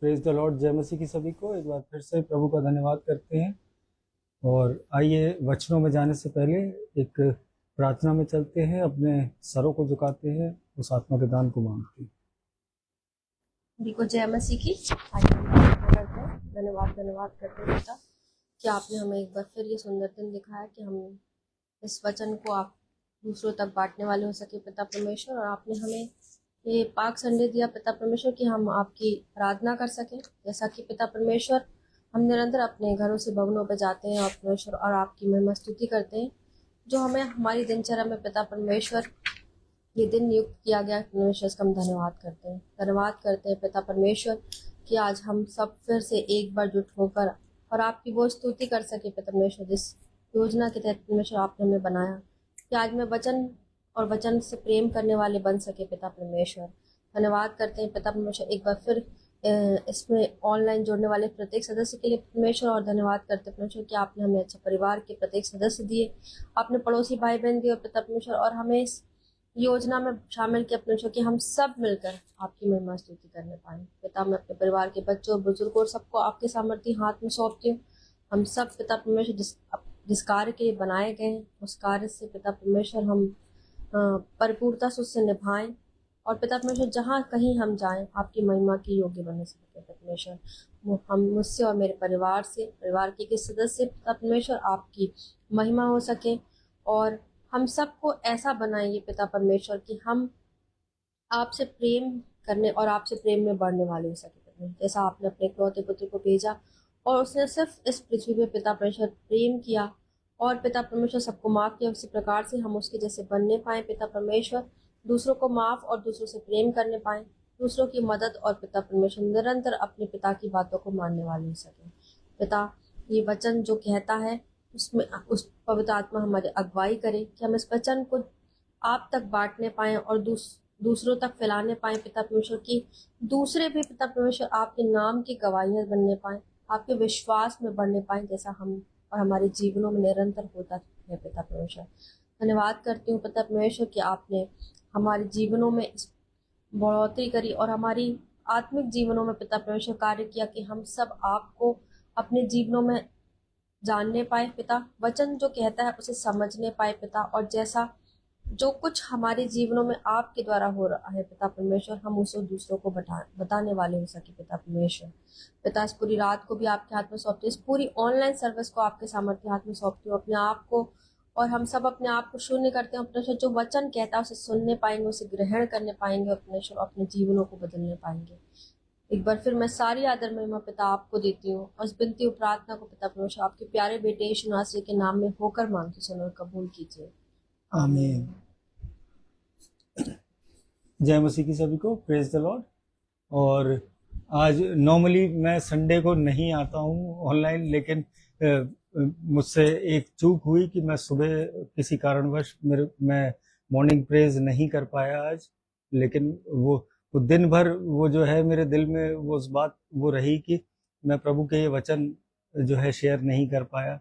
Praise the Lord. जय मसीह की सभी को एक बार फिर से प्रभु का धन्यवाद करते हैं। और आइए वचनों में जाने से पहले एक प्रार्थना में चलते हैं, अपने सरों को झुकाते हैं, उस आत्मा के दान को मांगते हैं। सभी को जय मसीह की। आज हम प्रार्थना करते हैं, धन्यवाद करते हैं पिता कि आपने हमें एक बार फिर ये सुंदर दिन दिखाया कि हम इस वचन को आप दूसरों तक बांटने वाले हो सके पिता परमेश्वर। और आपने हमें ये पाक संडे दिया पिता परमेश्वर कि हम आपकी आराधना कर सकें, जैसा कि पिता परमेश्वर हम निरंतर अपने घरों से भवनों पर जाते हैं और परमेश्वर और आपकी महिमा स्तुति करते हैं, जो हमें हमारी दिनचर्या में पिता परमेश्वर ये दिन नियुक्त किया गया। परमेश्वर का हम धन्यवाद करते हैं पिता परमेश्वर कि आज हम सब फिर से एक बार जुट होकर और आपकी वो स्तुति कर सके पिता परमेश्वर, जिस योजना के तहत परमेश्वर आपने हमें बनाया कि आज मैं वचन और वचन से प्रेम करने वाले बन सके पिता परमेश्वर। धन्यवाद करते हैं पिता परमेश्वर एक बार फिर इसमें ऑनलाइन जुड़ने वाले प्रत्येक सदस्य के लिए परमेश्वर, और धन्यवाद करते परमेश्वर कि आपने हमें अच्छा परिवार के प्रत्येक सदस्य दिए, आपने पड़ोसी भाई बहन दिए पिता परमेश्वर, और हमें इस योजना में शामिल किया परमेश्वर कि हम सब मिलकर आपकी महिमा स्तुति करने पाए पिता। मैं अपने परिवार के बच्चों बुजुर्गों और सबको आपके सामर्थ्य हाथ में सौंपती हूँ। हम सब पिता परमेश्वर जिस कार्य के लिए बनाए गए हैं उस कार्य से पिता परमेश्वर हम परिपूर्णता से उससे निभाएं, और पिता परमेश्वर जहाँ कहीं हम जाएं आपकी महिमा की योग्य बने सके पिता परमेश्वर। हम मुझसे और मेरे परिवार से, परिवार के किस सदस्य पिता परमेश्वर आपकी महिमा हो सके, और हम सबको ऐसा बनाइए पिता परमेश्वर कि हम आपसे प्रेम करने और आपसे प्रेम में बढ़ने वाले हो सके पिता। जैसा आपने अपने इकलौते पुत्र को भेजा और उसने सिर्फ इस पृथ्वी पे पिता परमेश्वर प्रेम किया और पिता परमेश्वर सबको माफ किया, उसी प्रकार से हम उसके जैसे बनने पाए पिता परमेश्वर, दूसरों को माफ और दूसरों से प्रेम करने पाए, दूसरों की मदद और पिता परमेश्वर निरंतर अपने पिता की बातों को मानने वाले हो सके पिता। ये वचन जो कहता है उसमें उस पवित्र आत्मा हमारी अगुवाई करे कि हम इस वचन को आप तक बांटने पाए और दूसरों तक फैलाने पाए पिता परमेश्वर की, दूसरे भी पिता परमेश्वर आपके नाम की गवाहियां बनने पाए, आपके विश्वास में बढ़ने पाए, जैसा हम और हमारे जीवनों में निरंतर होता है पिता परमेश्वर। धन्यवाद करती हूँ पिता परमेश्वर कि आपने हमारे जीवनों में बढ़ोतरी करी और हमारी आत्मिक जीवनों में पिता परमेश्वर कार्य किया कि हम सब आपको अपने जीवनों में जानने पाए पिता, वचन जो कहता है उसे समझने पाए पिता, और जैसा जो कुछ हमारे जीवनों में आपके द्वारा हो रहा है पिता परमेश्वर, हम उसे दूसरों को बताने वाले हो सके पिता परमेश्वर। पिता इस पूरी रात को भी आपके हाथ में सौंपती हूँ, इस पूरी ऑनलाइन सर्विस को आपके सामर्थ्य हाथ में सौंपती हूँ, अपने आप को, और हम सब अपने आप को शून्य करते हैं परमेश्वर। जो वचन कहता है उसे सुनने पाएंगे, उसे ग्रहण करने पाएंगे और परमेश्वर अपने जीवनों को बदलने पाएंगे। एक बार फिर मैं सारी आदर महिमा पिता आपको देती हूँ और इस विनती और प्रार्थना को पिता परमेश्वर आपके प्यारे बेटे यीशु नासरी के नाम में होकर मांगती सुनो और कबूल कीजिए, आमीन। जय मसीह की सभी को। Praise the Lord. और आज नॉर्मली मैं संडे को नहीं आता हूँ ऑनलाइन, लेकिन मुझसे एक चूक हुई कि मैं सुबह किसी कारणवश मैं मॉर्निंग प्रेज नहीं कर पाया आज। लेकिन वो दिन भर वो जो है मेरे दिल में वो उस बात वो रही कि मैं प्रभु के ये वचन जो है शेयर नहीं कर पाया।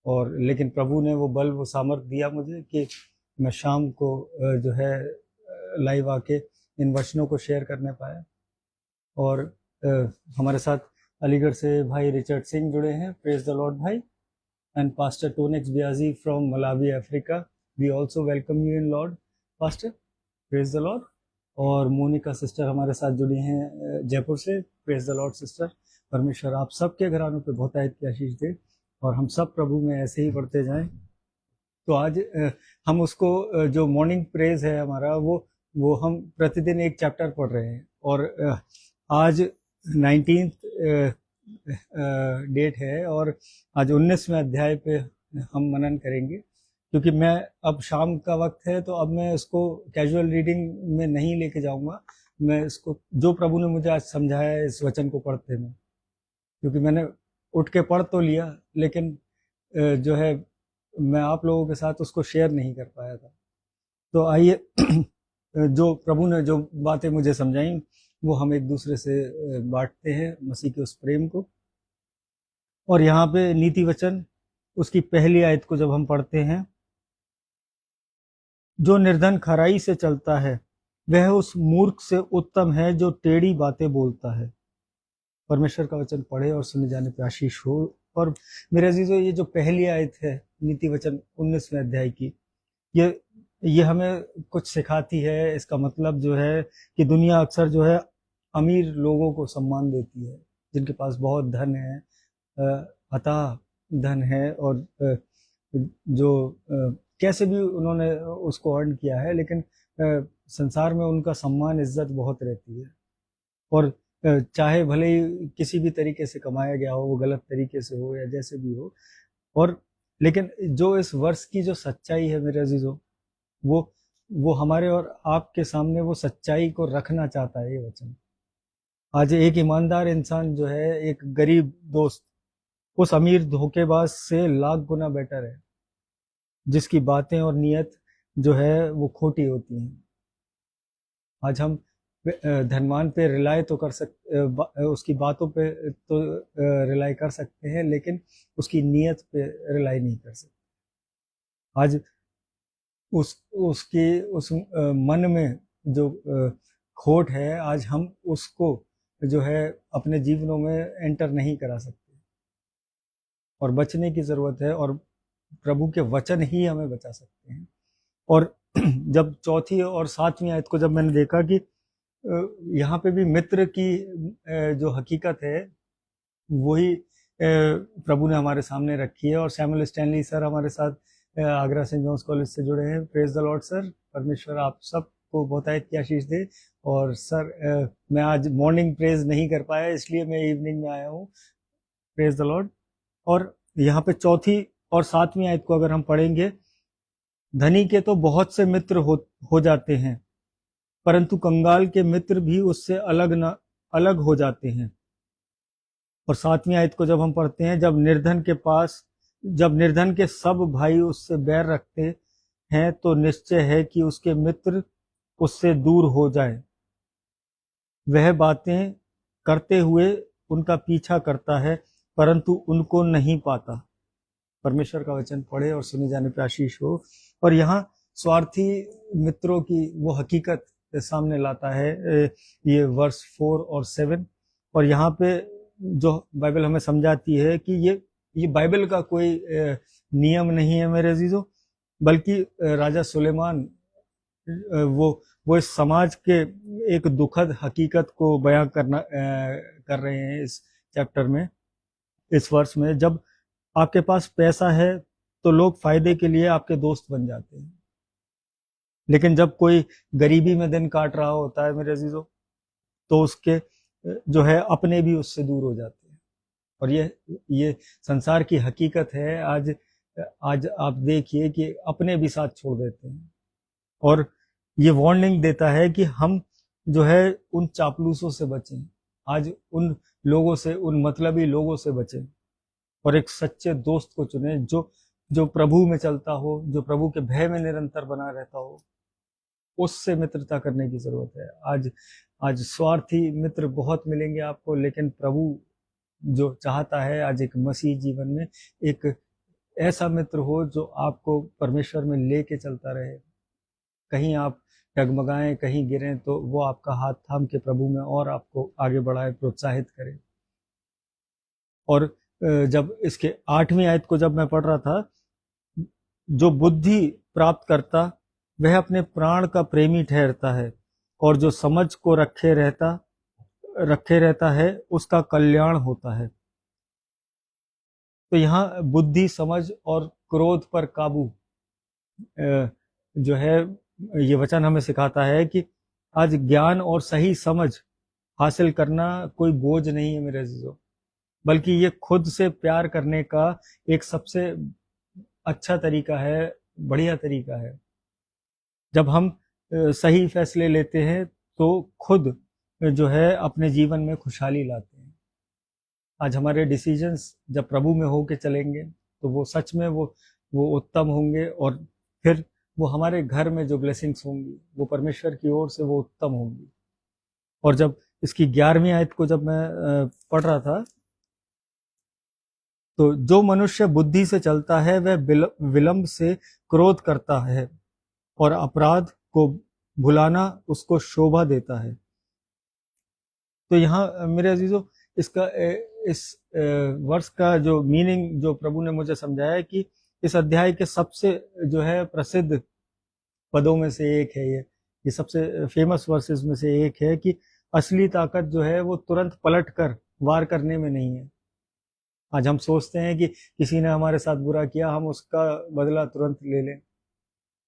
और लेकिन प्रभु ने वो बल वो सामर्थ्य दिया मुझे कि मैं शाम को जो है लाइव आके इन वचनों को शेयर करने पाया। और हमारे साथ अलीगढ़ से भाई रिचर्ड सिंह जुड़े हैं। प्रेज द लॉर्ड भाई। And pastor Tonex Biyaji from Malawi Africa, we also welcome you in Lord pastor. Praise the Lord. और मोनिका सिस्टर हमारे साथ जुड़ी हैं जयपुर से। Praise the Lord sister. परमेश्वर आप सबके घरानों पे बहुत आयत की आशीष दे और हम सब प्रभु में ऐसे ही बढ़ते जाएं। तो आज हम उसको जो मॉर्निंग प्रेज है हमारा वो हम प्रतिदिन एक चैप्टर पढ़ रहे हैं। और आज 19 डेट है और आज 19वें अध्याय पे हम मनन करेंगे। क्योंकि मैं अब शाम का वक्त है तो अब मैं इसको कैजुअल रीडिंग में नहीं लेके जाऊंगा। मैं इसको जो प्रभु ने मुझे आज समझाया है इस वचन को पढ़ते में, क्योंकि मैंने उठ के पढ़ तो लिया लेकिन जो है मैं आप लोगों के साथ उसको शेयर नहीं कर पाया था। तो आइए जो प्रभु ने जो बातें मुझे समझाई वो हम एक दूसरे से बांटते हैं मसीह के उस प्रेम को। और यहाँ पे नीति वचन उसकी पहली आयत को जब हम पढ़ते हैं, जो निर्धन खराई से चलता है वह उस मूर्ख से उत्तम है जो टेढ़ी बातें बोलता है। परमेश्वर का वचन पढ़े और सुने जाने पे आशीष हो। और मेरे अजीजों, ये जो पहली आयत है नीति वचन 19वें अध्याय की, ये हमें कुछ सिखाती है। इसका मतलब जो है कि दुनिया अक्सर जो है अमीर लोगों को सम्मान देती है, जिनके पास बहुत धन है, अथाह धन है, और जो कैसे भी उन्होंने उसको अर्न किया है, लेकिन संसार में उनका सम्मान इज्जत बहुत रहती है। और चाहे भले ही किसी भी तरीके से कमाया गया हो, वो गलत तरीके से हो या जैसे भी हो, और लेकिन जो इस वर्ष की जो सच्चाई है मेरे अजीजों, वो हमारे और आपके सामने वो सच्चाई को रखना चाहता है ये वचन। आज एक ईमानदार इंसान जो है, एक गरीब दोस्त उस अमीर धोखेबाज से लाख गुना बेटर है, जिसकी बातें और नियत जो है वो खोटी होती हैं। आज हम धनवान पे रिलाय तो कर सकते, उसकी बातों पे तो रिलाय कर सकते हैं, लेकिन उसकी नीयत पे रिलाय नहीं कर सकते। आज उस मन में जो खोट है, आज हम उसको जो है अपने जीवनों में एंटर नहीं करा सकते, और बचने की जरूरत है, और प्रभु के वचन ही हमें बचा सकते हैं। और जब चौथी और सातवीं आयत को जब मैंने देखा कि यहाँ पे भी मित्र की जो हकीकत है वही प्रभु ने हमारे सामने रखी है। और सैमुअल स्टैनली सर हमारे साथ आगरा सेंट जॉन्स कॉलेज से जुड़े हैं। प्रेज द लॉर्ड सर, परमेश्वर आप सबको बहुतायत की आशीष दे। और सर मैं आज मॉर्निंग प्रेज नहीं कर पाया, इसलिए मैं इवनिंग में आया हूँ। Praise the Lord. और यहाँ पे चौथी और सातवीं आयत को अगर हम पढ़ेंगे, धनी के तो बहुत से मित्र हो जाते हैं, परंतु कंगाल के मित्र भी उससे अलग हो जाते हैं। और सातवीं आयत को जब हम पढ़ते हैं, जब निर्धन के सब भाई उससे बैर रखते हैं, तो निश्चय है कि उसके मित्र उससे दूर हो जाए। वह बातें करते हुए उनका पीछा करता है, परंतु उनको नहीं पाता। परमेश्वर का वचन पढ़े और सुने जाने पे आशीष हो। और यहाँ स्वार्थी मित्रों की वो हकीकत सामने लाता है ये वर्स 4 और 7। और यहाँ पे जो बाइबल हमें समझाती है कि ये बाइबल का कोई नियम नहीं है मेरे अजीजों, बल्कि राजा सुलेमान वो इस समाज के एक दुखद हकीकत को बयां कर रहे हैं इस चैप्टर में, इस वर्ष में। जब आपके पास पैसा है तो लोग फायदे के लिए आपके दोस्त बन जाते हैं, लेकिन जब कोई गरीबी में दिन काट रहा होता है मेरे अजीजों, तो उसके जो है अपने भी उससे दूर हो जाते हैं। और ये संसार की हकीकत है। आज आप देखिए कि अपने भी साथ छोड़ देते हैं। और ये वार्निंग देता है कि हम जो है उन चापलूसों से बचें, आज उन लोगों से, उन मतलबी लोगों से बचें, और एक सच्चे दोस्त को चुने जो प्रभु में चलता हो, जो प्रभु के भय में निरंतर बना रहता हो। उससे मित्रता करने की जरूरत है। आज स्वार्थी मित्र बहुत मिलेंगे आपको, लेकिन प्रभु जो चाहता है आज एक मसीह जीवन में एक ऐसा मित्र हो जो आपको परमेश्वर में लेके चलता रहे। कहीं आप डगमगाएं, कहीं गिरें, तो वो आपका हाथ थाम के प्रभु में और आपको आगे बढ़ाए, प्रोत्साहित करे। और जब इसके 8वीं आयत को जब मैं पढ़ रहा था, जो बुद्धि प्राप्त करता वह अपने प्राण का प्रेमी ठहरता है, और जो समझ को रखे रहता है उसका कल्याण होता है। तो यहाँ बुद्धि, समझ और क्रोध पर काबू जो है, ये वचन हमें सिखाता है कि आज ज्ञान और सही समझ हासिल करना कोई बोझ नहीं है मेरे अजीजों, बल्कि ये खुद से प्यार करने का एक सबसे अच्छा तरीका है, बढ़िया तरीका है। जब हम सही फैसले लेते हैं तो खुद जो है अपने जीवन में खुशहाली लाते हैं। आज हमारे डिसीजंस जब प्रभु में होके चलेंगे तो वो सच में वो उत्तम होंगे, और फिर वो हमारे घर में जो ब्लेसिंग्स होंगी वो परमेश्वर की ओर से वो उत्तम होंगी। और जब इसकी 11वीं आयत को जब मैं पढ़ रहा था, तो जो मनुष्य बुद्धि से चलता है वह विलंब से क्रोध करता है, और अपराध को भुलाना उसको शोभा देता है। तो यहाँ मेरे अजीजों इसका इस वर्ष का जो मीनिंग जो प्रभु ने मुझे समझाया है कि इस अध्याय के सबसे जो है प्रसिद्ध पदों में से एक है ये सबसे फेमस वर्सेस में से एक है कि असली ताकत जो है वो तुरंत पलट कर वार करने में नहीं है। आज हम सोचते हैं कि किसी ने हमारे साथ बुरा किया, हम उसका बदला तुरंत ले लें।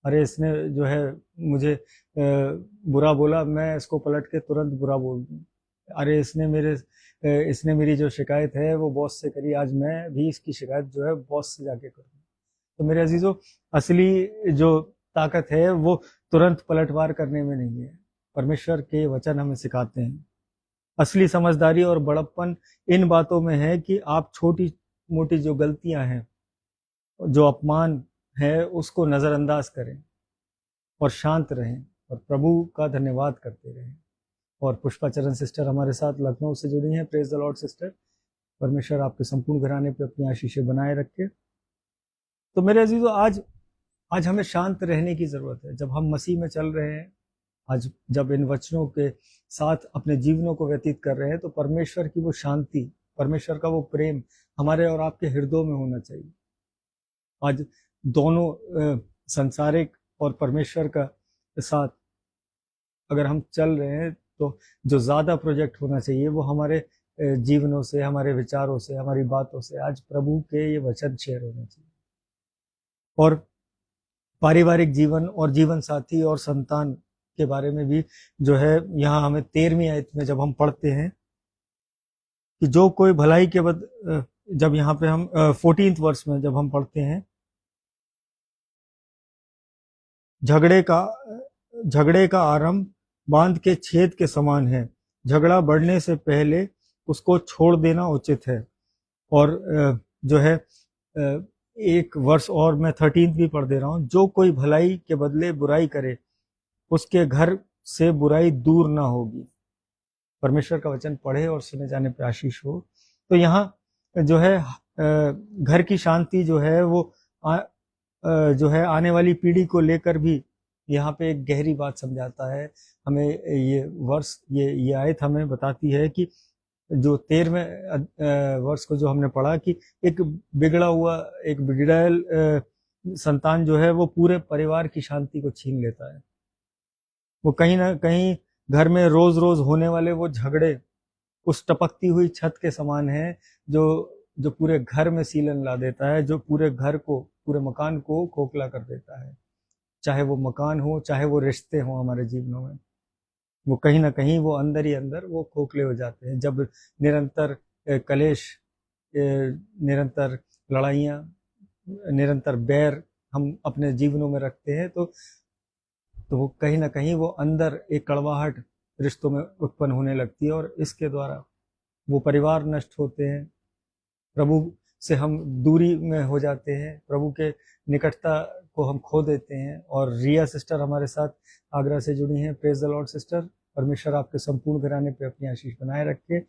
अरे इसने जो है मुझे बुरा बोला, मैं इसको पलट के तुरंत बुरा बोल दूं। अरे इसने मेरी जो शिकायत है वो बॉस से करी, आज मैं भी इसकी शिकायत जो है बॉस से जाके करूँ। तो मेरे अजीजों, असली जो ताकत है वो तुरंत पलटवार करने में नहीं है। परमेश्वर के वचन हमें सिखाते हैं असली समझदारी और बड़प्पन इन बातों में है कि आप छोटी मोटी जो गलतियां हैं, जो अपमान है, उसको नजरअंदाज करें और शांत रहें और प्रभु का धन्यवाद करते रहें। और पुष्पा चरण सिस्टर हमारे साथ लखनऊ से जुड़ी हैं। Praise the Lord sister. परमेश्वर आपके संपूर्ण घराने पे अपनी आशीषें बनाए रखे। तो मेरे अजीजों, आज हमें शांत रहने की जरूरत है। जब हम मसीह में चल रहे हैं, आज जब इन वचनों के साथ अपने जीवनों को व्यतीत कर रहे हैं, तो परमेश्वर की वो शांति, परमेश्वर का वो प्रेम हमारे और आपके हृदयों में होना चाहिए। आज दोनों संसारिक और परमेश्वर का साथ अगर हम चल रहे हैं, तो जो ज्यादा प्रोजेक्ट होना चाहिए वो हमारे जीवनों से, हमारे विचारों से, हमारी बातों से आज प्रभु के ये वचन शेयर होने चाहिए। और पारिवारिक जीवन और जीवन साथी और संतान के बारे में भी जो है यहाँ हमें 13वीं आयत में जब हम पढ़ते हैं कि जो कोई भलाई के जब यहाँ पे हम 14th वर्ष में जब हम पढ़ते हैं, झगड़े का आरंभ बांध के छेद के समान है, झगड़ा बढ़ने से पहले उसको छोड़ देना उचित है। और जो है एक वर्ष और मैं 13th भी पढ़ दे रहा हूं, जो कोई भलाई के बदले बुराई करे उसके घर से बुराई दूर ना होगी। परमेश्वर का वचन पढ़े और सुने जाने पे आशीष हो। तो यहाँ जो है घर की शांति जो है वो जो है आने वाली पीढ़ी को लेकर भी यहाँ पे एक गहरी बात समझाता है हमें। ये वर्ष, ये आयत हमें बताती है कि जो 13वें वर्ष को जो हमने पढ़ा कि एक बिगड़ैल संतान जो है वो पूरे परिवार की शांति को छीन लेता है। वो कहीं ना कहीं घर में रोज रोज होने वाले वो झगड़े उस टपकती हुई छत के समान है जो पूरे घर में सीलन ला देता है, जो पूरे घर को, पूरे मकान को खोखला कर देता है। चाहे वो मकान हो, चाहे वो रिश्ते हो हमारे जीवनों में, वो कहीं ना कहीं वो अंदर ही अंदर वो खोखले हो जाते हैं। जब निरंतर कलेश, निरंतर लड़ाइयाँ, निरंतर बैर हम अपने जीवनों में रखते हैं, तो वो कहीं ना कहीं वो अंदर एक कड़वाहट रिश्तों में उत्पन्न होने लगती है और इसके द्वारा वो परिवार नष्ट होते हैं। प्रभु से हम दूरी में हो जाते हैं, प्रभु के निकटता को हम खो देते हैं। और रिया सिस्टर हमारे साथ आगरा से जुड़ी हैं। Praise the Lord sister. परमेश्वर आपके संपूर्ण घराने पे अपनी आशीष बनाए रखे।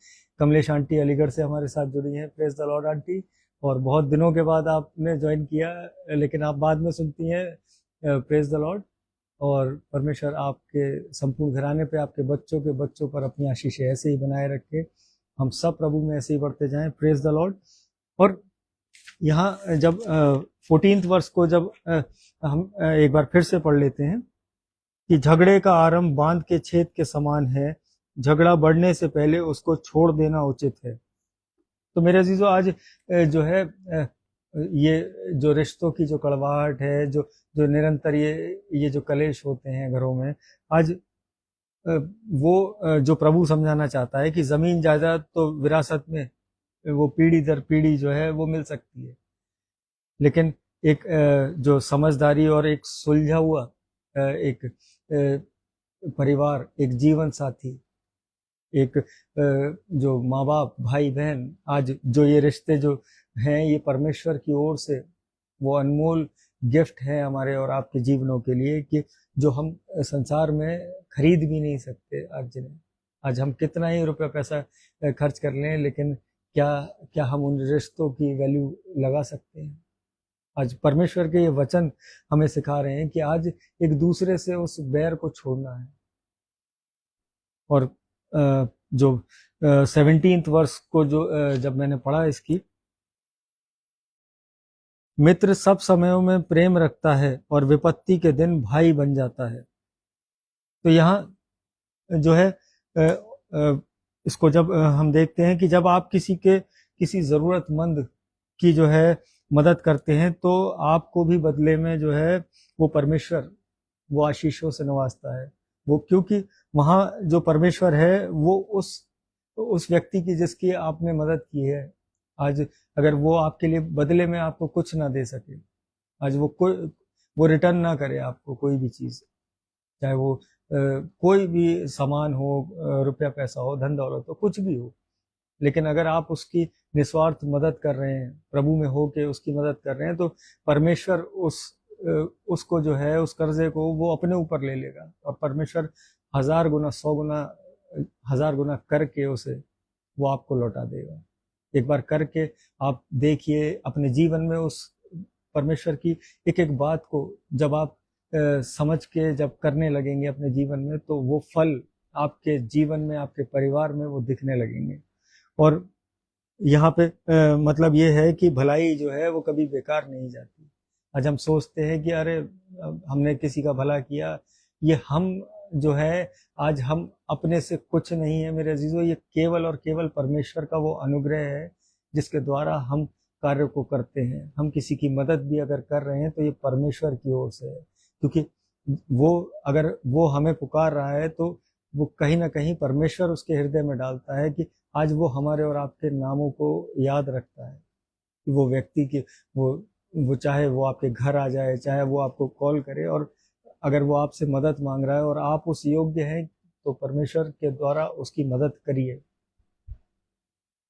कमलेश आंटी अलीगढ़ से हमारे साथ जुड़ी हैं। Praise the Lord aunty. और बहुत दिनों के बाद आपने ज्वाइन किया, लेकिन आप बाद में सुनती हैं। Praise the Lord. और परमेश्वर आपके संपूर्ण घराने पे, आपके बच्चों के बच्चों पर अपनी आशीष ऐसे ही बनाए रखे। हम सब प्रभु में ऐसे ही बढ़ते जाएं। Praise the Lord. और यहाँ जब 14th वर्ष को जब हम एक बार फिर से पढ़ लेते हैं कि झगड़े का आरंभ बांध के छेद के समान है, झगड़ा बढ़ने से पहले उसको छोड़ देना उचित है। तो मेरे अजीजों, आज जो है ये जो रिश्तों की जो कड़वाहट है, जो निरंतर ये जो कलेश होते हैं घरों में, आज वो जो प्रभु समझाना चाहता है कि जमीन जायदाद तो विरासत में वो पीढ़ी दर पीढ़ी जो है वो मिल सकती है, लेकिन एक जो समझदारी और एक सुलझा हुआ एक परिवार, एक जीवन साथी, एक जो माँ बाप, भाई बहन, आज जो ये रिश्ते जो हैं ये परमेश्वर की ओर से वो अनमोल गिफ्ट है हमारे और आपके जीवनों के लिए, कि जो हम संसार में खरीद भी नहीं सकते। आज हम कितना ही रुपया पैसा खर्च कर लें, लेकिन क्या हम उन रिश्तों की वैल्यू लगा सकते हैं? आज परमेश्वर के ये वचन हमें सिखा रहे हैं कि आज एक दूसरे से उस बैर को छोड़ना है। और जो 17th वर्ष को जो जब मैंने पढ़ा इसकी, मित्र सब समयों में प्रेम रखता है और विपत्ति के दिन भाई बन जाता है। तो यहाँ जो है इसको जब हम देखते हैं कि जब आप किसी जरूरतमंद की जो है मदद करते हैं तो आपको भी बदले में जो है वो परमेश्वर वो आशीषों से नवाजता है। वो क्योंकि वहां जो परमेश्वर है वो उस व्यक्ति की जिसकी आपने मदद की है, आज अगर वो आपके लिए बदले में आपको कुछ ना दे सके, आज वो रिटर्न ना करे आपको कोई भी चीज, चाहे वो कोई भी सामान हो, रुपया पैसा हो, धन दौलत हो, कुछ भी हो, लेकिन अगर आप उसकी निस्वार्थ मदद कर रहे हैं, प्रभु में हो के उसकी मदद कर रहे हैं, तो परमेश्वर उसको जो है उस कर्जे को वो अपने ऊपर ले लेगा और परमेश्वर 1000 गुना 100 गुना 1000 गुना करके उसे वो आपको लौटा देगा। एक बार करके आप देखिए अपने जीवन में उस परमेश्वर की एक एक बात को जब आप समझ के जब करने लगेंगे अपने जीवन में, तो वो फल आपके जीवन में, आपके परिवार में वो दिखने लगेंगे। और यहाँ पे मतलब ये है कि भलाई जो है वो कभी बेकार नहीं जाती। आज हम सोचते हैं कि अरे हमने किसी का भला किया, ये हम जो है आज हम अपने से कुछ नहीं है मेरे अजीजों, ये केवल और केवल परमेश्वर का वो अनुग्रह है जिसके द्वारा हम कार्य को करते हैं। हम किसी की मदद भी अगर कर रहे हैं तो ये परमेश्वर की ओर से है, क्योंकि वो अगर वो हमें पुकार रहा है तो वो कहीं ना कहीं परमेश्वर उसके हृदय में डालता है कि आज वो हमारे और आपके नामों को याद रखता है कि वो व्यक्ति की वो चाहे वो आपके घर आ जाए, चाहे वो आपको कॉल करे, और अगर वो आपसे मदद मांग रहा है और आप उस योग्य हैं तो परमेश्वर के द्वारा उसकी मदद करिए।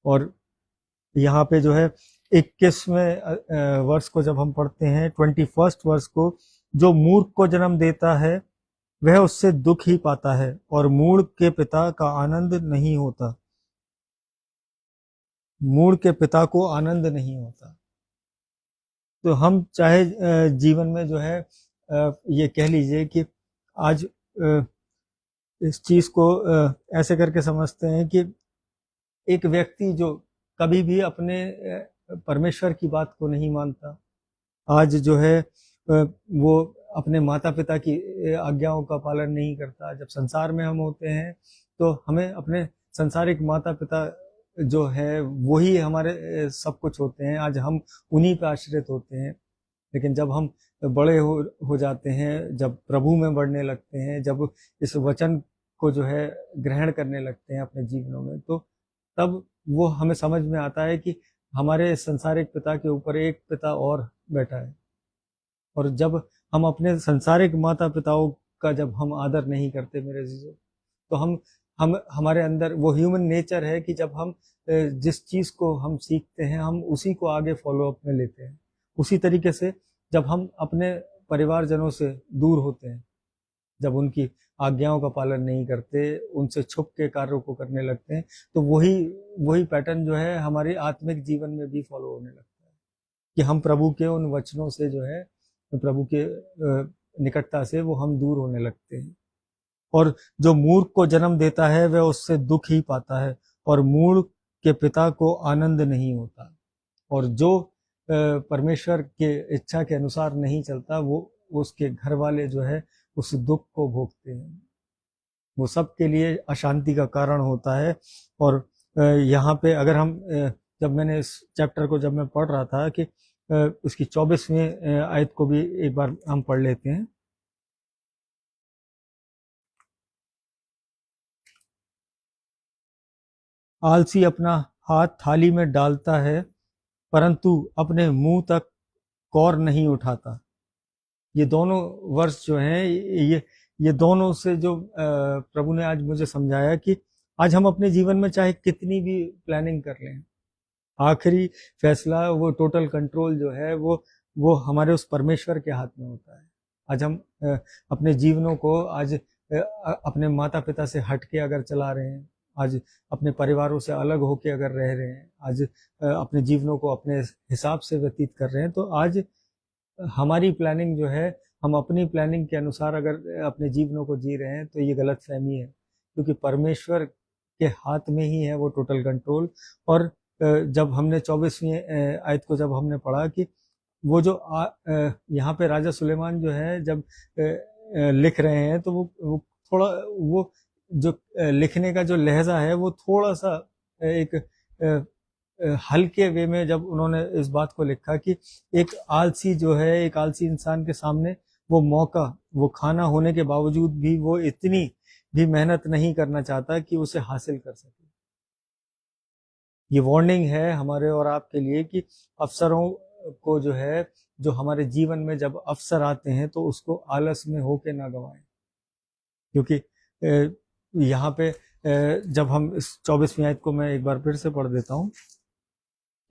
और यहाँ पे जो है 21वें वर्ष को जब हम पढ़ते हैं, 21st वर्ष को, जो मूर्ख को जन्म देता है वह उससे दुख ही पाता है और मूढ़ के पिता का आनंद नहीं होता। मूढ़ के पिता को आनंद नहीं होता। तो हम चाहे जीवन में जो है ये कह लीजिए कि आज इस चीज को ऐसे करके समझते हैं कि एक व्यक्ति जो कभी भी अपने परमेश्वर की बात को नहीं मानता, आज जो है वो अपने माता पिता की आज्ञाओं का पालन नहीं करता। जब संसार में हम होते हैं तो हमें अपने संसारिक माता पिता जो है वही हमारे सब कुछ होते हैं, आज हम उन्हीं पे आश्रित होते हैं। लेकिन जब हम बड़े हो जाते हैं, जब प्रभु में बढ़ने लगते हैं, जब इस वचन को जो है ग्रहण करने लगते हैं अपने जीवनों में, तो तब वो हमें समझ में आता है कि हमारे संसारिक पिता के ऊपर एक पिता और बैठा है। और जब हम अपने संसारिक माता पिताओं का जब हम आदर नहीं करते मेरे अजीजों, तो हम हमारे अंदर वो ह्यूमन नेचर है कि जब हम जिस चीज को हम सीखते हैं हम उसी को आगे फॉलो अप में लेते हैं। उसी तरीके से जब हम अपने परिवारजनों से दूर होते हैं, जब उनकी आज्ञाओं का पालन नहीं करते, उनसे छुप के कार्यों को करने लगते हैं, तो वही पैटर्न जो है हमारे आत्मिक जीवन में भी फॉलो होने लगता है कि हम प्रभु के उन वचनों से जो है, प्रभु के निकटता से वो हम दूर होने लगते हैं। और जो मूर्ख को जन्म देता है वह उससे दुख ही पाता है और मूढ़ के पिता को आनंद नहीं होता। और जो परमेश्वर के इच्छा के अनुसार नहीं चलता, वो उसके घर वाले जो है उस दुख को भोगते हैं, वो सबके लिए अशांति का कारण होता है। और यहाँ पे अगर हम जब मैंने इस चैप्टर को जब मैं पढ़ रहा था कि उसकी 24वीं आयत को भी एक बार हम पढ़ लेते हैं। आलसी अपना हाथ थाली में डालता है परंतु अपने मुंह तक कौर नहीं उठाता। ये दोनों वर्ष जो हैं ये दोनों से जो प्रभु ने आज मुझे समझाया कि आज हम अपने जीवन में चाहे कितनी भी प्लानिंग कर लें, आखिरी फैसला, वो टोटल कंट्रोल जो है वो हमारे उस परमेश्वर के हाथ में होता है। आज हम अपने जीवनों को आज अपने माता पिता से हट के अगर चला रहे हैं, आज अपने परिवारों से अलग होके अगर रह रहे हैं, आज अपने जीवनों को अपने हिसाब से व्यतीत कर रहे हैं, तो आज हमारी प्लानिंग जो है, हम अपनी प्लानिंग के अनुसार अगर अपने जीवनों को जी रहे हैं तो ये गलत फहमी है। क्योंकि परमेश्वर के हाथ में ही है वो टोटल कंट्रोल। और जब हमने 24वीं आयत को जब हमने पढ़ा कि वो जो यहाँ पे राजा सुलेमान जो है जब लिख रहे हैं तो वो थोड़ा वो जो लिखने का जो लहजा है वो थोड़ा सा एक हल्के वे में जब उन्होंने इस बात को लिखा कि एक आलसी जो है, एक आलसी इंसान के सामने वो मौका, वो खाना होने के बावजूद भी वो इतनी भी मेहनत नहीं करना चाहता कि उसे हासिल कर सके। ये वार्निंग है हमारे और आपके लिए कि अवसरों को जो है, जो हमारे जीवन में जब अवसर आते हैं तो उसको आलस में होके ना गवाएं। क्योंकि यहाँ पे जब हम इस 24वीं आयत को मैं एक बार फिर से पढ़ देता हूँ।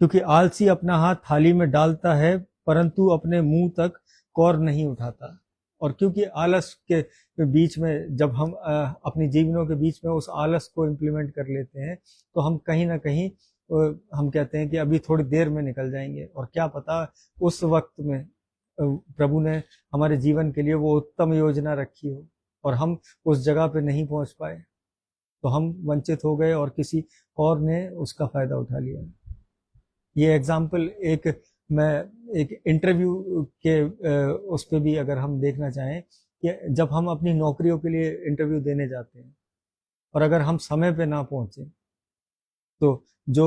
क्योंकि आलसी अपना हाथ थाली में डालता है परंतु अपने मुंह तक कौर नहीं उठाता। और क्योंकि आलस के बीच में जब हम अपनी जीवनों के बीच में उस आलस को इम्प्लीमेंट कर लेते हैं तो हम कहीं ना कहीं हम कहते हैं कि अभी थोड़ी देर में निकल जाएंगे, और क्या पता उस वक्त में प्रभु ने हमारे जीवन के लिए वो उत्तम योजना रखी हो और हम उस जगह पे नहीं पहुंच पाए, तो हम वंचित हो गए और किसी और ने उसका फायदा उठा लिया। ये एग्जाम्पल मैं एक इंटरव्यू के उस पे भी अगर हम देखना चाहें कि जब हम अपनी नौकरियों के लिए इंटरव्यू देने जाते हैं और अगर हम समय पे ना पहुंचे तो जो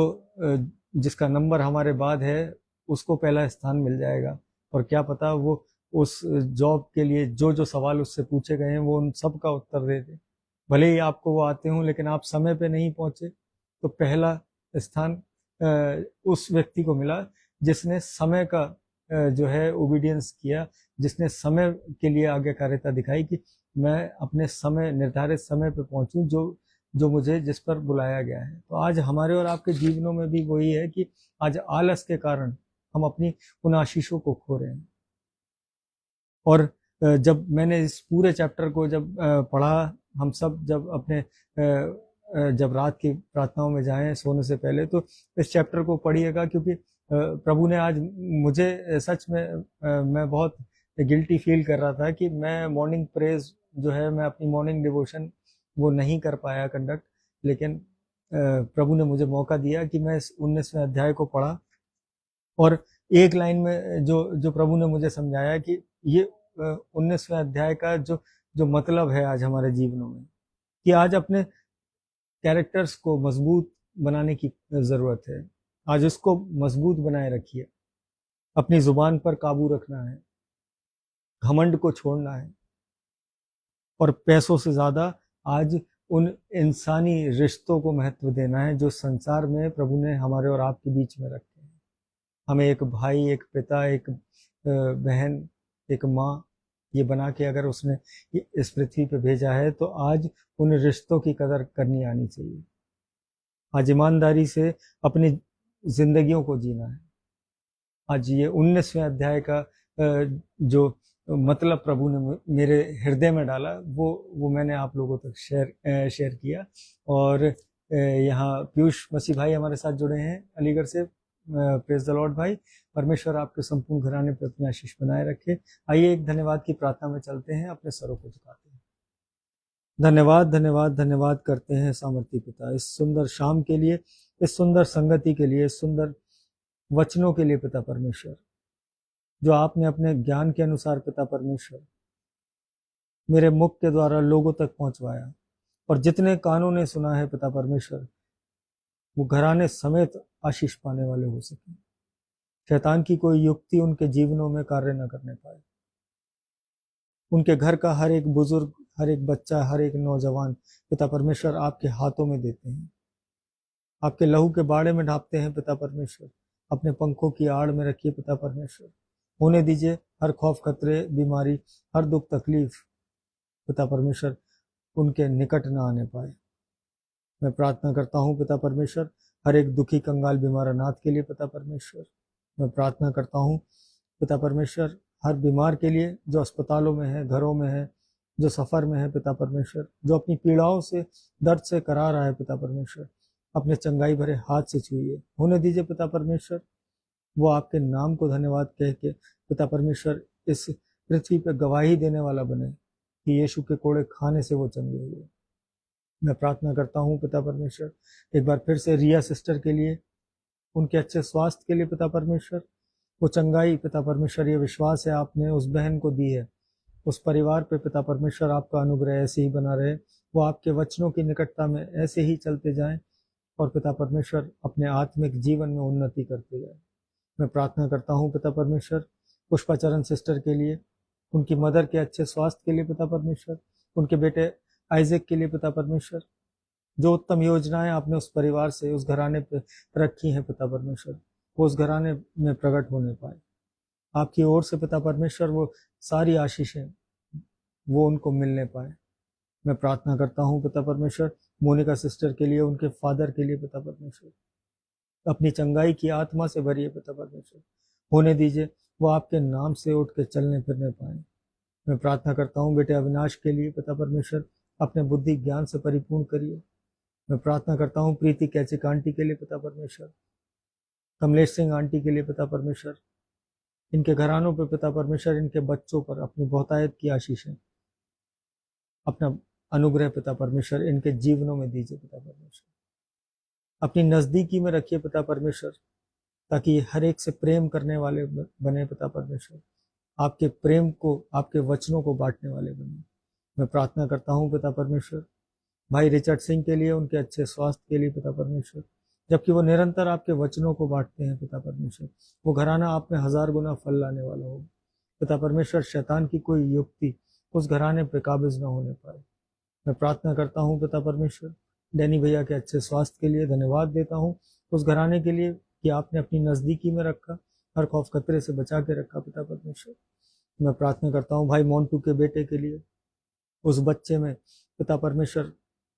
जिसका नंबर हमारे बाद है उसको पहला स्थान मिल जाएगा, और क्या पता वो उस जॉब के लिए जो जो सवाल उससे पूछे गए हैं वो उन सब का उत्तर दे दे। भले ही आपको वो आते हों लेकिन आप समय पे नहीं पहुंचे तो पहला स्थान उस व्यक्ति को मिला जिसने समय का जो है ओबीडियंस किया, जिसने समय के लिए आज्ञाकारिता दिखाई कि मैं अपने समय, निर्धारित समय पे पहुंचूं जो मुझे जिस पर बुलाया गया है। तो आज हमारे और आपके जीवनों में भी वही है कि आज आलस के कारण हम अपनी उन आशीषों को खो रहे हैं। और जब मैंने इस पूरे चैप्टर को जब पढ़ा, हम सब जब अपने जब रात की प्रार्थनाओं में जाएं सोने से पहले तो इस चैप्टर को पढ़िएगा, क्योंकि प्रभु ने आज मुझे सच में मैं बहुत गिल्टी फील कर रहा था कि मैं मॉर्निंग प्रेज जो है, मैं अपनी मॉर्निंग डिवोशन वो नहीं कर पाया कंडक्ट, लेकिन प्रभु ने मुझे मौका दिया कि मैं इस 19वें अध्याय को पढ़ा और एक लाइन में जो प्रभु ने मुझे समझाया कि ये 19वें अध्याय का जो मतलब है आज हमारे जीवनों में, कि आज अपने कैरेक्टर्स को मजबूत बनाने की जरूरत है। आज उसको मजबूत बनाए रखिए, अपनी जुबान पर काबू रखना है, घमंड को छोड़ना है, और पैसों से ज्यादा आज उन इंसानी रिश्तों को महत्व देना है जो संसार में प्रभु ने हमारे और आपके बीच में रखे हैं। हमें एक भाई, एक पिता, एक बहन, एक माँ, ये बना के अगर उसने इस पृथ्वी पे भेजा है तो आज उन रिश्तों की कदर करनी आनी चाहिए। आज ईमानदारी से अपनी जिंदगियों को जीना है। आज ये 19वें अध्याय का जो मतलब प्रभु ने मेरे हृदय में डाला वो मैंने आप लोगों तक शेयर किया। और यहाँ पीयूष मसीह भाई हमारे साथ जुड़े हैं अलीगढ़ से। प्रेज द लॉर्ड भाई, परमेश्वर आपके संपूर्ण घराने पर अपनी आशीष बनाए रखे। आइए एक धन्यवाद की प्रार्थना में चलते हैं, अपने सरों को झुकाते हैं। धन्यवाद धन्यवाद धन्यवाद करते हैं सामर्थी पिता इस सुंदर शाम के लिए, इस सुंदर संगति के लिए, इस सुंदर वचनों के लिए पिता परमेश्वर, जो आपने अपने ज्ञान के अनुसार पिता परमेश्वर मेरे मुख के द्वारा लोगों तक पहुंचवाया। और जितने कानों ने सुना है पिता परमेश्वर, वो घराने समेत आशीष पाने वाले हो सके। शैतान की कोई युक्ति उनके जीवनों में कार्य न करने पाए। उनके घर का हर एक बुजुर्ग, हर एक बच्चा, हर एक नौजवान पिता परमेश्वर आपके हाथों में देते हैं, आपके लहू के बाड़े में ढापते हैं पिता परमेश्वर। अपने पंखों की आड़ में रखिए पिता परमेश्वर। होने दीजिए हर खौफ, खतरे, बीमारी, हर दुख तकलीफ पिता परमेश्वर उनके निकट न आने पाए। मैं प्रार्थना करता हूँ पिता परमेश्वर हर एक दुखी, कंगाल, बीमार अनाथ के लिए पिता परमेश्वर। मैं प्रार्थना करता हूँ पिता परमेश्वर हर बीमार के लिए जो अस्पतालों में है, घरों में है, जो सफर में है पिता परमेश्वर, जो अपनी पीड़ाओं से, दर्द से करा रहा है पिता परमेश्वर, अपने चंगाई भरे हाथ से छुइए। होने दीजिए पिता परमेश्वर वो आपके नाम को धन्यवाद कह के पिता परमेश्वर इस पृथ्वी पर गवाही देने वाला बने कि यीशु के कोड़े खाने से वो चंगे हुए। मैं प्रार्थना करता हूँ पिता परमेश्वर एक बार फिर से रिया सिस्टर के लिए, उनके अच्छे स्वास्थ्य के लिए पिता परमेश्वर, वो चंगाई पिता परमेश्वर, ये विश्वास है आपने उस बहन को दी है, उस परिवार पे पिता परमेश्वर आपका अनुग्रह ऐसे ही बना रहे, वो आपके वचनों की निकटता में ऐसे ही चलते जाएं और पिता परमेश्वर अपने आत्मिक जीवन में उन्नति करते जाए। मैं प्रार्थना करता हूँ पिता परमेश्वर पुष्पाचरण सिस्टर के लिए, उनकी मदर के अच्छे स्वास्थ्य के लिए पिता परमेश्वर, उनके बेटे आइजक के लिए पिता परमेश्वर, जो उत्तम योजनाएं आपने उस परिवार से उस घराने पे रखी हैं पिता परमेश्वर, वो उस घराने में प्रकट होने पाए आपकी ओर से पिता परमेश्वर, वो सारी आशीषें वो उनको मिलने पाए। मैं प्रार्थना करता हूँ पिता परमेश्वर मोनिका सिस्टर के लिए, उनके फादर के लिए पिता परमेश्वर, अपनी चंगाई की आत्मा से भरिए पिता परमेश्वर, होने दीजिए वो आपके नाम से उठ के चलने फिरने पाए। मैं प्रार्थना करता हूँ बेटे अविनाश के लिए पिता परमेश्वर, अपने बुद्धि ज्ञान से परिपूर्ण करिए। मैं प्रार्थना करता हूँ प्रीति कैचिक आंटी के लिए पिता परमेश्वर, कमलेश सिंह आंटी के लिए पिता परमेश्वर, इनके घरानों पर पिता परमेश्वर, इनके बच्चों पर अपनी बहुतायत की आशीषें, अपना अनुग्रह पिता परमेश्वर इनके जीवनों में दीजिए पिता परमेश्वर, अपनी नजदीकी में रखिए पिता परमेश्वर, ताकि हर एक से प्रेम करने वाले बने पिता परमेश्वर, आपके प्रेम को आपके वचनों को बांटने वाले बने। मैं प्रार्थना करता हूँ पिता परमेश्वर भाई रिचर्ड सिंह के लिए, उनके अच्छे स्वास्थ्य के लिए पिता परमेश्वर, जबकि वो निरंतर आपके वचनों को बांटते हैं पिता परमेश्वर, वो घराना आप में 1000 गुना फल लाने वाला हो पिता परमेश्वर, शैतान की कोई युक्ति उस घराने पे काबिज न होने पाए। मैं प्रार्थना करता हूँ पिता परमेश्वर डैनी भैया के अच्छे स्वास्थ्य के लिए, धन्यवाद देता हूँ उस घराने के लिए कि आपने अपनी नजदीकी में रखा, हर खौफ खतरे से बचा के रखा पिता परमेश्वर। मैं प्रार्थना करता हूँ भाई मोन्टू के बेटे के लिए, उस बच्चे में पिता परमेश्वर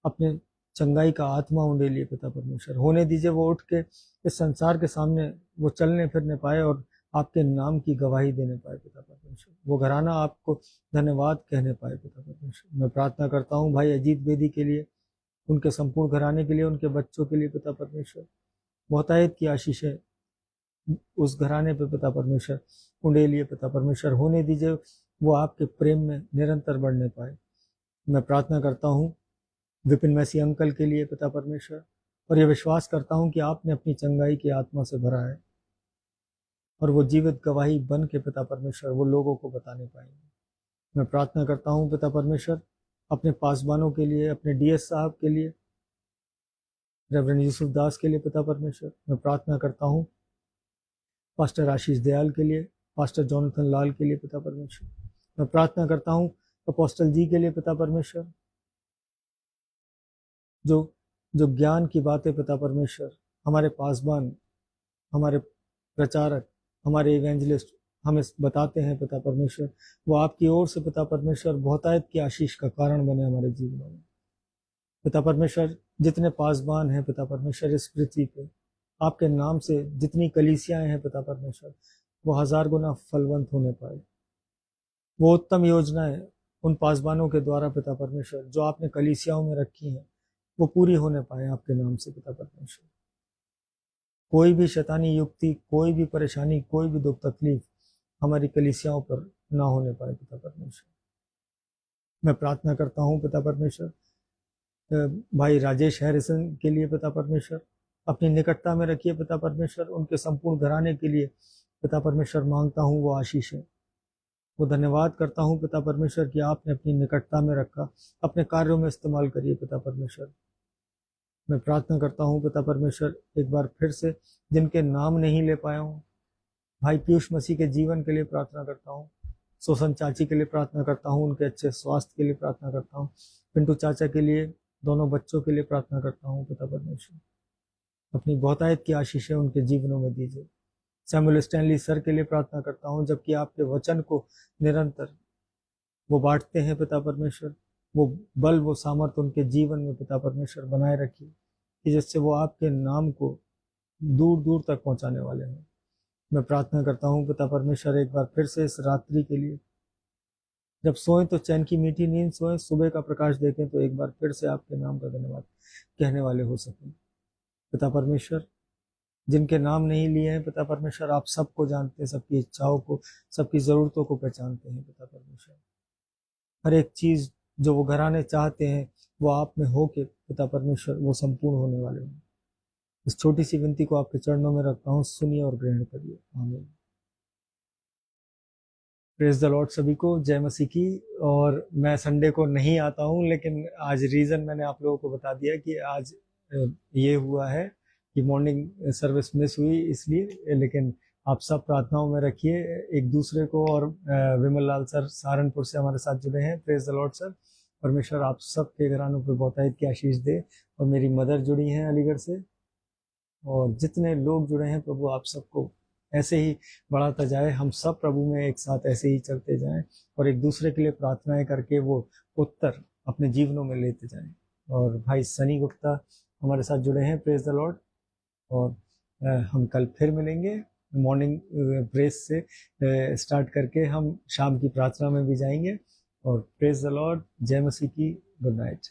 अपने चंगाई का आत्मा उंडेलिए पिता परमेश्वर, होने दीजिए वो उठ के इस संसार के सामने वो चलने फिरने पाए और आपके नाम की गवाही देने पाए पिता परमेश्वर, वो घराना आपको धन्यवाद कहने पाए पिता परमेश्वर। मैं प्रार्थना करता हूँ भाई अजीत बेदी के लिए, उनके संपूर्ण घराने के लिए, उनके बच्चों के लिए पिता परमेश्वर, बहुतायत की आशीषें उस घराने पे पिता परमेश्वर उंडेलिए पिता परमेश्वर, होने दीजिए वो आपके प्रेम में निरंतर बढ़ने पाए। मैं प्रार्थना करता हूँ विपिन मैसी अंकल के लिए पिता परमेश्वर, और ये विश्वास करता हूँ कि आपने अपनी चंगाई की आत्मा से भरा है और वो जीवित गवाही बन के पिता परमेश्वर वो लोगों को बताने पाएंगे। मैं प्रार्थना करता हूँ पिता परमेश्वर अपने पासबानों के लिए, अपने डीएस साहब के लिए, रेवरेंड यूसुफ दास के लिए पिता परमेश्वर। मैं प्रार्थना करता हूँ पास्टर आशीष दयाल के लिए, पास्टर जॉनथन लाल के लिए पिता परमेश्वर। मैं प्रार्थना करता हूँ अपोस्टल जी के लिए पिता परमेश्वर, जो जो ज्ञान की बातें पिता परमेश्वर हमारे पासबान, हमारे प्रचारक, हमारे इवेंजलिस्ट हमें बताते हैं पिता परमेश्वर, वो आपकी ओर से पिता परमेश्वर बहुतायत की आशीष का कारण बने हमारे जीवनों में पिता परमेश्वर। जितने पासबान हैं पिता परमेश्वर इस पृथ्वी पे, आपके नाम से जितनी कलीसियाएं हैं पिता परमेश्वर, वो 1000 गुना फलवंत होने पाए। वो उत्तम योजनाएं उन पासबानों के द्वारा पिता परमेश्वर जो आपने कलीसियाओं में रखी हैं, वो पूरी होने पाए आपके नाम से पिता परमेश्वर। कोई भी शैतानी युक्ति, कोई भी परेशानी, कोई भी दुख तकलीफ हमारी कलीसियाओं पर ना होने पाए पिता परमेश्वर। मैं प्रार्थना करता हूँ पिता परमेश्वर भाई राजेश हैरिसन के लिए पिता परमेश्वर, अपनी निकटता में रखिए पिता परमेश्वर, उनके संपूर्ण घराने के लिए पिता परमेश्वर मांगता हूँ वो आशीष है, वो धन्यवाद करता हूँ पिता परमेश्वर कि आपने अपनी निकटता में रखा, अपने कार्यों में इस्तेमाल करिए पिता परमेश्वर। मैं प्रार्थना करता हूँ पिता परमेश्वर एक बार फिर से जिनके नाम नहीं ले पाया हूँ, भाई पीयूष मसीह के जीवन के लिए प्रार्थना करता हूँ, सोसन चाची के लिए प्रार्थना करता हूँ, उनके अच्छे स्वास्थ्य के लिए प्रार्थना करता हूँ, पिंटू चाचा के लिए, दोनों बच्चों के लिए प्रार्थना करता हूँ पिता परमेश्वर, अपनी बहुतायत की आशीषें उनके जीवनों में दीजिए। सैमुअल स्टैनली सर के लिए प्रार्थना करता हूँ, जबकि आपके वचन को निरंतर वो बांटते हैं पिता परमेश्वर, वो बल वो सामर्थ उनके जीवन में पिता परमेश्वर बनाए रखिए कि जिससे वो आपके नाम को दूर दूर तक पहुंचाने वाले हैं। मैं प्रार्थना करता हूँ पिता परमेश्वर एक बार फिर से इस रात्रि के लिए, जब सोएं तो चैन की मीठी नींद सोएं, सुबह का प्रकाश देखें तो एक बार फिर से आपके नाम का धन्यवाद कहने वाले हो सकें पिता परमेश्वर। जिनके नाम नहीं लिए हैं पिता परमेश्वर, आप सबको जानते हैं, सबकी इच्छाओं को, सबकी ज़रूरतों को पहचानते हैं पिता परमेश्वर। हर एक चीज़ जो वो घराने चाहते हैं वो आप में हो के पिता परमेश्वर वो संपूर्ण होने वाले हैं। इस छोटी सी विनती को आपके चरणों में रखता हूँ, सुनिए और ग्रहण करिए। आमीन। प्रेज द लॉर्ड सभी को, जय मसीह की। और मैं संडे को नहीं आता हूँ, लेकिन आज रीज़न मैंने आप लोगों को बता दिया कि आज ये हुआ है कि मॉर्निंग सर्विस मिस हुई इसलिए। लेकिन आप सब प्रार्थनाओं में रखिए एक दूसरे को। और विमल लाल सर सहारनपुर से हमारे साथ जुड़े हैं। Praise the Lord sir. परमेश्वर आप सब के घरानों पर बहुतायत की आशीष दे। और मेरी मदर जुड़ी हैं अलीगढ़ से, और जितने लोग जुड़े हैं प्रभु आप सबको ऐसे ही बढ़ाता जाए। हम सब प्रभु में एक साथ ऐसे ही चलते जाएं और एक दूसरे के लिए प्रार्थनाएं करके वो उत्तर अपने जीवनों में लेते जाएं। और भाई सनी गुप्ता हमारे साथ जुड़े हैं। Praise the Lord. और हम कल फिर मिलेंगे। मॉर्निंग प्रेस से स्टार्ट करके हम शाम की प्रार्थना में भी जाएंगे। और प्रेज द लॉर्ड। जय मसीह की। Good night.